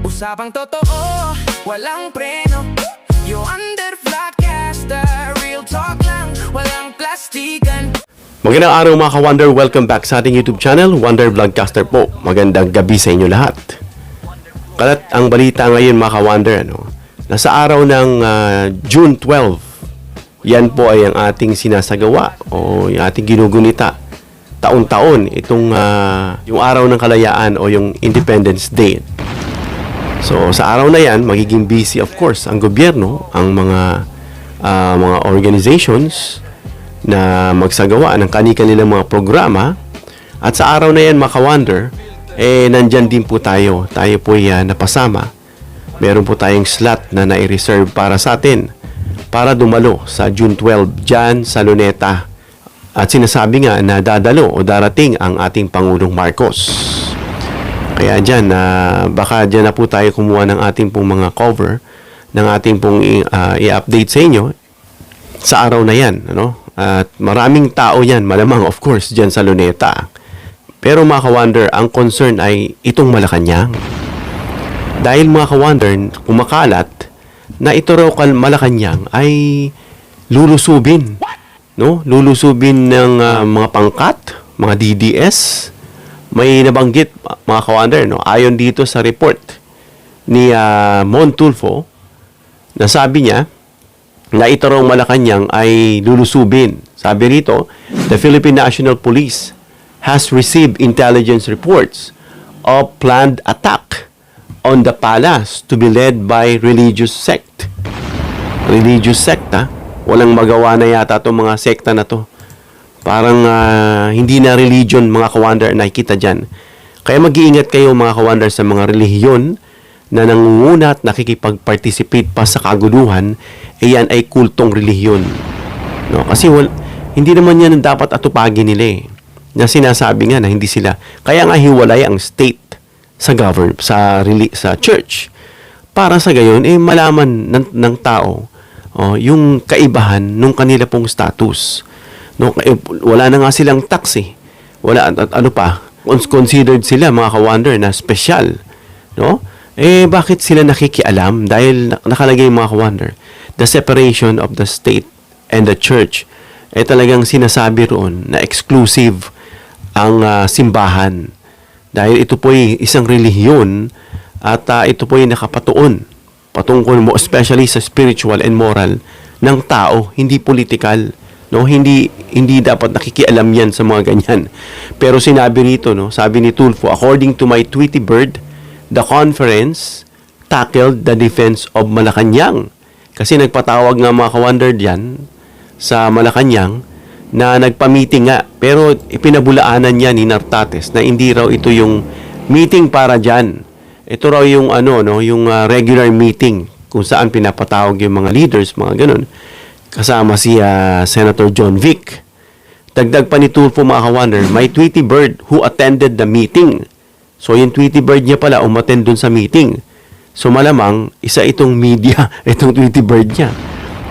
Usapang totoo, walang preno. You under Vlogcaster, real talk lang, walang plastikan. Magandang araw mga ka-Wonder, welcome back sa ating YouTube channel, Wonder Vlogcaster po. Magandang gabi sa inyo lahat. Kalat ang balita ngayon mga ka-Wonder, nasa araw ng June 12, yan po ay ang ating sinasagawa o yung ating ginugunita taon-taon itong yung araw ng kalayaan o yung Independence Day. So sa araw na yan, magiging busy of course ang gobyerno, ang mga organizations na magsagawa ng kanilang mga programa. At sa araw na yan, mga ka-Wonder, nandyan din po tayo. Tayo po napasama. Meron po tayong slot na nai-reserve para sa atin para dumalo sa June 12 dyan sa Luneta. At sinasabi nga na dadalo o darating ang ating Pangulong Marcos. Kaya dyan, baka dyan na po tayo kumuha ng ating pong mga cover, ng ating pong i-update sa inyo sa araw na yan. At maraming tao yan, malamang of course, dyan sa Luneta. Pero mga ka-Wonder, ang concern ay itong Malacanang. Dahil mga ka-Wonder, kumakalat na ito raw Malacanang ay lulusubin. Lulusubin ng mga pangkat, mga DDS. May nabanggit mga ka-Wonder, ayon dito sa report ni Mon Tulfo, na sabi niya na ito raw Malacanang ay lulusubin. Sabi rito, the Philippine National Police has received intelligence reports of planned attack on the palace to be led by religious sect. Religious sect, Walang magawa na yata itong mga sekta na to. Parang hindi na religion mga ka-Wonder nakikita dyan. Kaya mag-iingat kayo mga ka-Wonder sa mga relihiyon na nangunguna at nakikipag-participate pa sa kaguluhan, yan ay kultong relihiyon. Kasi hindi naman yan dapat atupagin nila na sinasabi nga na hindi sila. Kaya nga hiwalay ang state sa sa church. Para sa gayon, malaman ng tao yung kaibahan ng kanila pong status. Wala na nga silang tax Wala, ano pa, considered sila mga ka-Wonder na special. Bakit sila nakikialam? Dahil nakalagay mga ka-Wonder, the separation of the state and the church, talagang sinasabi roon na exclusive ang simbahan. Dahil ito po ay isang relihiyon at ito po ay nakapatuon patungkol mo especially sa spiritual and moral ng tao, hindi political. Hindi dapat nakikialam yan sa mga ganyan. Pero sinabi rito, sabi ni Tulfo, according to my Tweety Bird, the conference tackled the defense of Malacanang. Kasi nagpatawag nga mga ka-Wonder dyan sa Malacanang na nagpa-meeting nga. Pero ipinabulaanan niya ni Nartates na hindi raw ito yung meeting para dyan. Ito raw yung yung regular meeting kung saan pinapatawag yung mga leaders, mga ganun. Kasama si Senator John Vic. Dagdag pa ni Tulfo mga ka-Wonder, may Tweety Bird who attended the meeting. So yung Tweety Bird niya pala umattend dun sa meeting. So malamang isa itong media, itong Tweety Bird niya.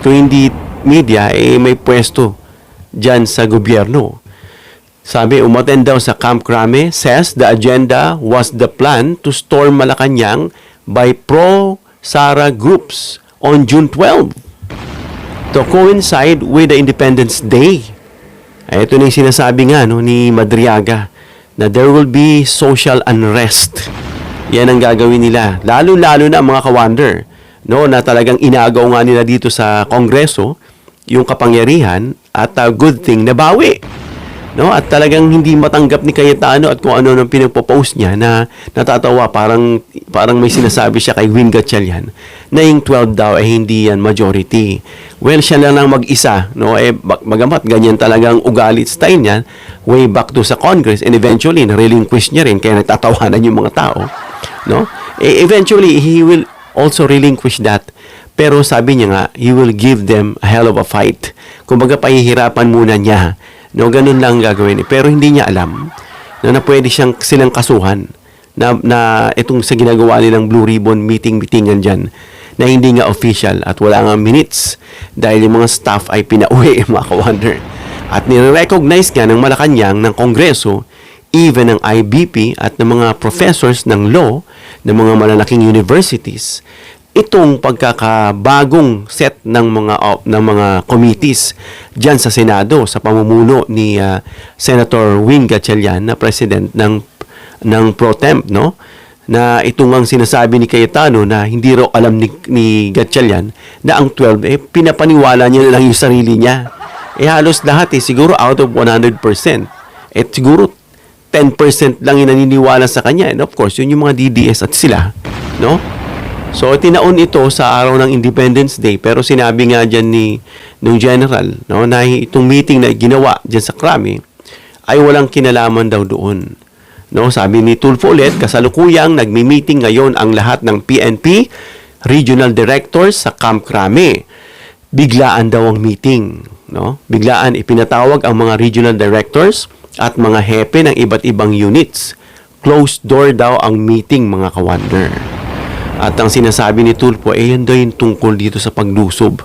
Kung hindi media, may pwesto dyan sa gobyerno. Sabi, umattend daw sa Camp Crame, says the agenda was the plan to storm Malacanang by pro-Sara groups on June 12 to coincide with the Independence Day. Ito na yung sinasabi nga ni Madriaga na there will be social unrest. Yan ang gagawin nila. Lalo-lalo na mga ka-Wonder, na talagang inagaw nga nila dito sa Kongreso yung kapangyarihan at good thing na bawi. At talagang hindi matanggap ni Cayetano at kung ano nang pinagpo-post niya na natatawa, parang may sinasabi siya kay Win Gatchalian na yung 12 daw ay hindi yan majority. Well, siya lang mag-isa, magamat ganyan talagang ugali style niya way back to sa Congress, and eventually na-relinquish niya rin kaya nagtatawanan yung mga tao. Eventually, he will also relinquish that. Pero sabi niya nga, he will give them a hell of a fight. Kumbaga, pahihirapan muna niya. Ganun lang gagawin. Pero hindi niya alam na pwede silang kasuhan na itong sa ginagawa nilang Blue Ribbon meeting-meetingan dyan na hindi nga official at wala nga minutes dahil yung mga staff ay pinauwi mga ka-Wonder. At nire-recognize nga ng Malacanang ng Kongreso even ng IBP at ng mga professors ng law ng mga malalaking universities, itong pagkakabagong set ng mga committees diyan sa Senado sa pamumuno ni Senator Wing Gatchalian na president ng pro temp, no, na itong ang sinasabi ni Cayetano na hindi raw alam ni Gatchalian na ang 12 pinapaniwala niya lang yung sarili niya. Halos lahat siguro out of 100%. Siguro 10% lang yung naniniwala sa kanya. And of course, yun yung mga DDS at sila, no? So, tinaon ito sa araw ng Independence Day, pero sinabi nga dyan nung general, no, na itong meeting na ginawa dyan sa Krami ay walang kinalaman daw doon. No, sabi ni Tulfo ulit, kasalukuyang nagmi-meeting ngayon ang lahat ng PNP regional directors sa Camp Krami. Biglaan daw ang meeting, no? Biglaan ipinatawag ang mga regional directors at mga hepe ng iba't ibang units. Closed door daw ang meeting, mga kawander. At ang sinasabi ni Tulfo, yan daw yung tungkol dito sa paglusob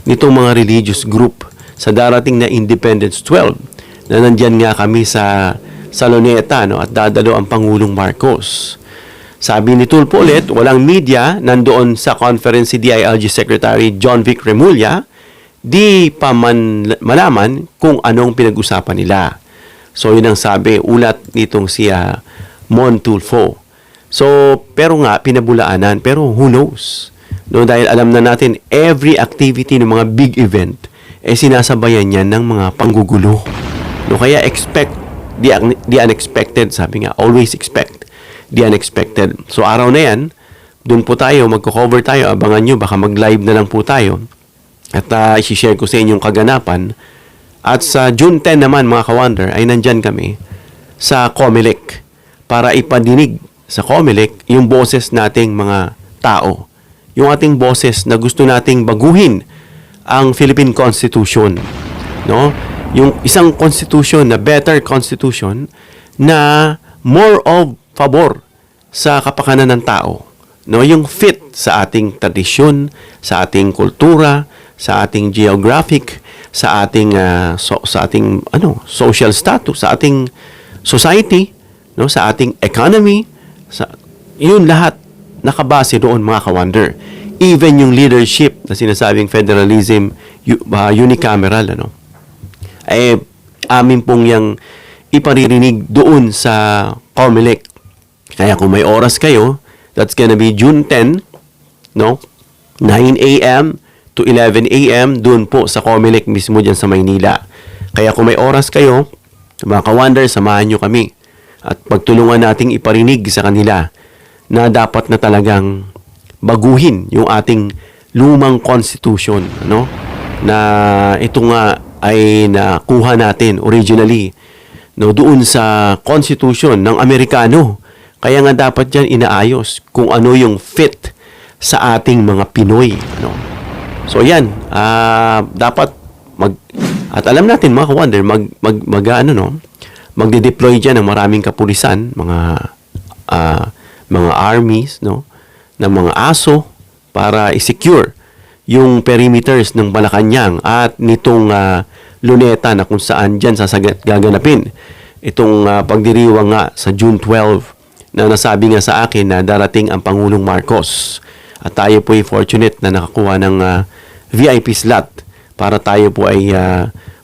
nitong mga religious group sa darating na Independence 12 na nandyan nga kami sa Luneta, no, at dadalo ang Pangulong Marcos. Sabi ni Tulfo ulit, walang media nandoon sa conference si DILG Secretary John Vic Remulla, di pa man malaman kung anong pinag-usapan nila. So yun ang sabi, ulat nitong si Mon Tulfo. So, pero nga, pinabulaanan. Pero who knows? No, dahil alam na natin, every activity ng mga big event, sinasabayan yan ng mga panggugulo. No, kaya expect the unexpected. Sabi nga, always expect the unexpected. So, araw na yan, dun po tayo, magko-cover tayo. Abangan nyo, baka mag-live na lang po tayo. At isi-share ko sa inyong kaganapan. At sa June 10 naman, mga kawander, ay nandyan kami sa COMELEC para ipadinig sa COMELEC yung boses nating mga tao. Yung ating boses na gusto nating baguhin ang Philippine Constitution, no? Yung isang constitution na better constitution na more of favor sa kapakanan ng tao, no? Yung fit sa ating tradisyon, sa ating kultura, sa ating geographic, sa ating social status, sa ating society, no? Sa ating economy, yun lahat nakabase doon, mga kawander. Even yung leadership na sinasabing federalism unicameral, ano, amin pong yung iparirinig doon sa COMELEC. Kaya kung may oras kayo, that's gonna be June 10, no, 9 a.m. to 11 a.m. doon po sa COMELEC mismo dyan sa Maynila. Kaya kung may oras kayo, mga kawander, samahan nyo kami. At pagtulungan nating iparinig sa kanila na dapat na talagang baguhin yung ating lumang constitution, ano? Na ito nga ay nakuha natin originally, no, doon sa constitution ng Amerikano. At dapat diyan inaayos kung ano yung fit sa ating mga Pinoy, ano? So yan, dapat at alam natin, mga kawander, magde-deploy diyan ng maraming kapulisan, mga armies, no, ng mga ASO para i-secure yung perimeters ng Malacanang at nitong Luneta na kung saan diyan gaganapin itong pagdiriwang nga sa June 12 na nasabi nga sa akin na darating ang Pangulong Marcos. At tayo po ay fortunate na nakakuha ng VIP slot para tayo po ay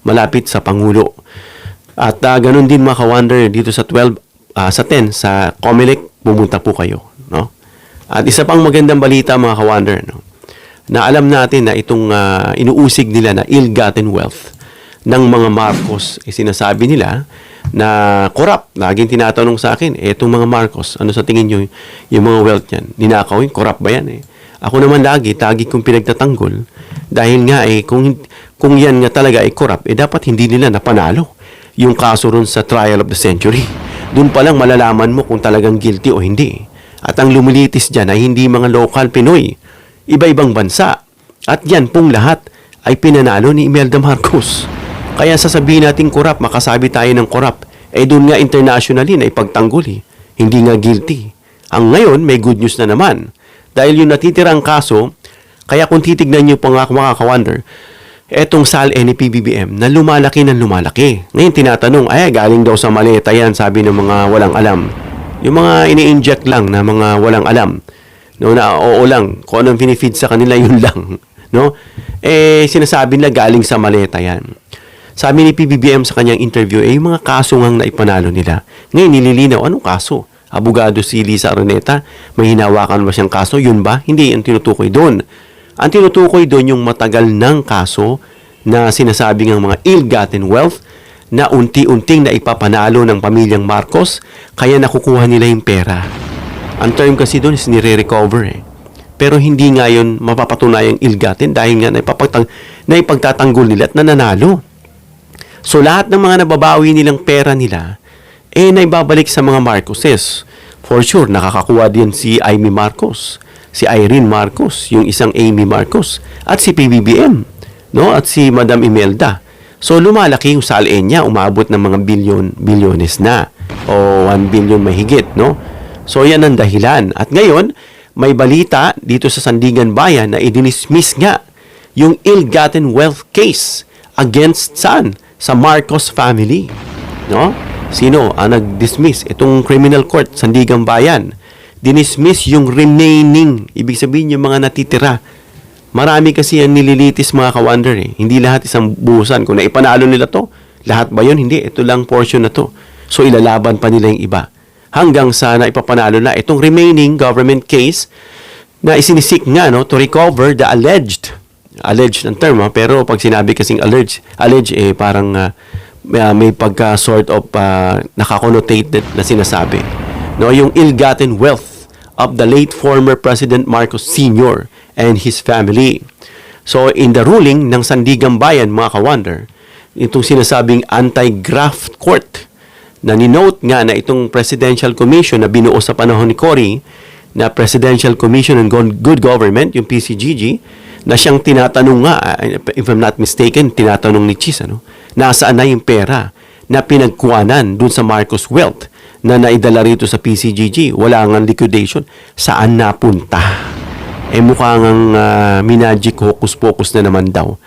malapit sa Pangulo. At ganun din, mga kawander, dito sa 10 sa COMELEC, pumunta po kayo, no? At isa pang magandang balita, mga kawander, no, na alam natin na itong inuusig nila na ill-gotten wealth ng mga Marcos, sinasabi nila na corrupt. Laging tinatanong sa akin, itong mga Marcos, ano sa tingin nyo yung mga wealth yan? Ninakaw yun? Corrupt ba yan? Ako naman lagi kong pinagtatanggol dahil nga kung yan nga talaga ay corrupt, dapat hindi nila napanalo yung kaso ron sa trial of the century. Doon pa lang malalaman mo kung talagang guilty o hindi. At ang lumilitis dyan ay hindi mga local Pinoy, iba-ibang bansa. At yan pong lahat ay pinanalo ni Imelda Marcos. Kaya sasabihin natin corrupt, makasabi tayo ng corrupt, doon nga internationally na ipagtanggol, hindi nga guilty. Ang ngayon, may good news na naman. Dahil yung natitirang kaso, kaya kung titignan nyo pa nga, mga kawander, etong SALN ni PBBM na lumalaki ng lumalaki. Ngayon tinatanong, galing daw sa maleta yan, sabi ng mga walang alam. Yung mga ini-inject lang na mga walang alam. No, na oo lang, kung anong pinifeed sa kanila, yun lang. No? Sinasabi nila galing sa maleta yan. Sabi ni PBBM sa kanyang interview, yung mga kaso ngang naipanalo nila. Ngayon nililinaw, anong kaso? Abogado si Liza Araneta, may hinawakan ba siyang kaso? Yun ba? Hindi, ang tinutukoy doon. Ang tinutukoy doon yung matagal ng kaso na sinasabi ng mga ill-gotten wealth na unti-unting naipapanalo ng pamilyang Marcos, kaya nakukuha nila yung pera. Ang term kasi doon is nire-recover Pero hindi nga yun mapapatunayang ill-gotten dahil nga naipagtatanggol nila at nananalo. So lahat ng mga nababawi nilang pera nila, naibabalik sa mga Marcoses. For sure, nakakakuha din si Amy Marcos, si Irene Marcos, yung isang Amy Marcos, at si PBBM, no? At si Madam Imelda. So lumalaki yung SALN niya, umabot ng mga bilyones na, o 1 billion mahigit, no? So yan ang dahilan. At ngayon, may balita dito sa Sandigan Bayan na idinismiss nga yung ill-gotten wealth case against saan? Sa Marcos family, no? Sino ang nag-dismiss? Itong criminal court, Sandigan Bayan. Dinismiss yung remaining, ibig sabihin yung mga natitira. Marami kasi yan nililitis mga ka-wonder Hindi lahat isang buhusan. Kung naipanalo nila to, lahat ba yun? Hindi. Ito lang portion na to. So ilalaban pa nila yung iba. Hanggang sa naipapanalo na itong remaining government case na isinisik nga to recover the alleged ng term pero pag sinabi kasing alleged parang may pagka sort of nakakonnotated na sinasabi yung ill-gotten wealth of the late former President Marcos Sr. and his family. So in the ruling ng Sandigan Bayan mga ka-wonder, itong sinasabing anti-graft court na ninote nga na itong Presidential Commission na binuo sa panahon ni Cory na Presidential Commission on Good Government, yung PCGG, na siyang tinatanong nga, if I'm not mistaken, tinatanong ni Chis, nasaan na yung pera na pinagkuhanan dun sa Marcos Wealth na naidala rito sa PCGG. Wala nga liquidation. Saan napunta? Mukhang minagic hocus-pocus na naman daw.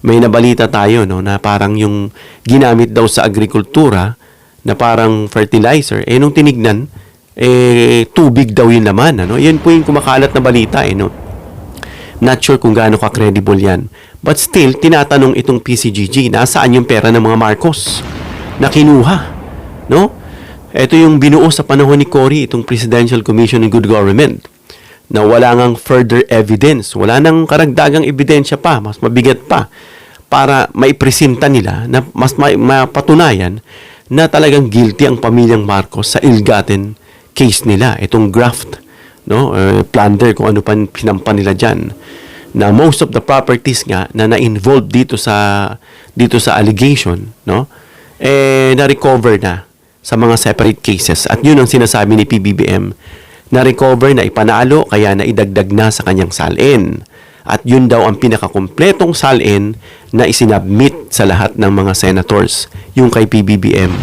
May nabalita tayo na parang yung ginamit daw sa agrikultura na parang fertilizer, nung tinignan, tubig daw yung laman. Yan po yung kumakalat na balita. Not sure kung gaano ka-credible yan. But still, tinatanong itong PCGG, nasaan yung pera ng mga Marcos na kinuha? No? Ito yung binuo sa panahon ni Cory, itong Presidential Commission on Good Government, na wala ngang further evidence, wala nang karagdagang ebidensya pa, mas mabigat pa, para maipresenta nila na mas mapatunayan na talagang guilty ang pamilyang Marcos sa ill-gotten case nila, itong graft, plunder, kung ano pa pinampan nila dyan, na most of the properties nga na na-involved dito sa allegation, na-recover na sa mga separate cases. At yun ang sinasabi ni PBBM, na-recover, na ipanalo, kaya na idagdag na sa kanyang SALN. At yun daw ang pinakakumpletong SALN na isinabmit sa lahat ng mga senators, yung kay PBBM.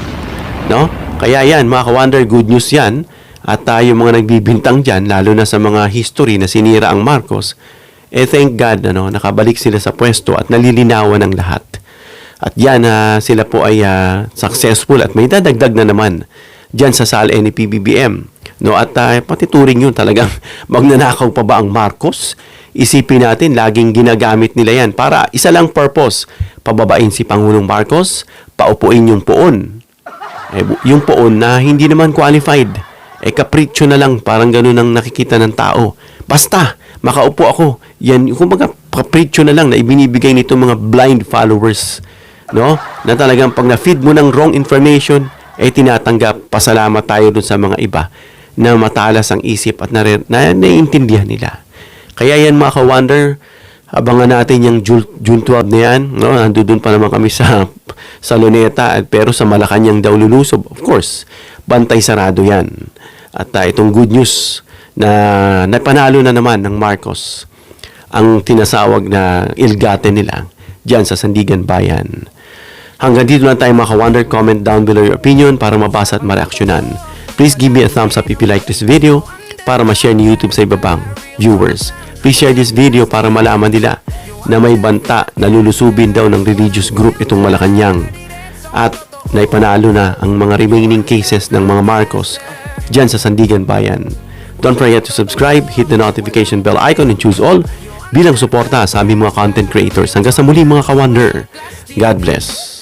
Kaya yan, mga ka-wonder, good news yan. At tayo mga nagbibintang dyan, lalo na sa mga history na sinira ang Marcos, thank God, nakabalik sila sa pwesto at nalilinawan ng lahat. At yan, sila po ay successful at may dadagdag na naman dyan sa SALN ni PBBM. At patituring yun talagang magnanakaw pa ba ang Marcos? Isipin natin, laging ginagamit nila yan para isa lang purpose, pababain si Pangulong Marcos, paupuin yung poon. Yung poon na hindi naman qualified. Kapritsyo na lang, parang ganun ang nakikita ng tao. Basta, makaupo ako. Yan, kumbaga, kapritsyo na lang na ibinibigay nito mga blind followers. Na talagang pag na-feed mo ng wrong information, tinatanggap. Pasalamat tayo dun sa mga iba na matalas ang isip at naiintindihan nila. Kaya yan mga ka-wonder, abangan natin yung June 12 na yan. Nandun pa naman kami sa Luneta, pero sa Malacanang daw lulusob. Of course, bantay sarado yan. At itong good news na napanalo na naman ng Marcos ang tinasawag na ill-gotten nila dyan sa Sandigan Bayan. Hanggang dito lang tayo mga ka-wonder. Comment down below your opinion para mabasa at mareaksyonan. Please give me a thumbs up if you like this video para ma-share ni YouTube sa iba pang viewers. Please share this video para malaman nila na may banta na lulusubin daw ng religious group itong Malacanang. At naipanalo na ang mga remaining cases ng mga Marcos dyan sa Sandigan Bayan. Don't forget to subscribe, hit the notification bell icon and choose all bilang suporta sa aming mga content creators. Hanggang sa muli mga ka-wonder. God bless.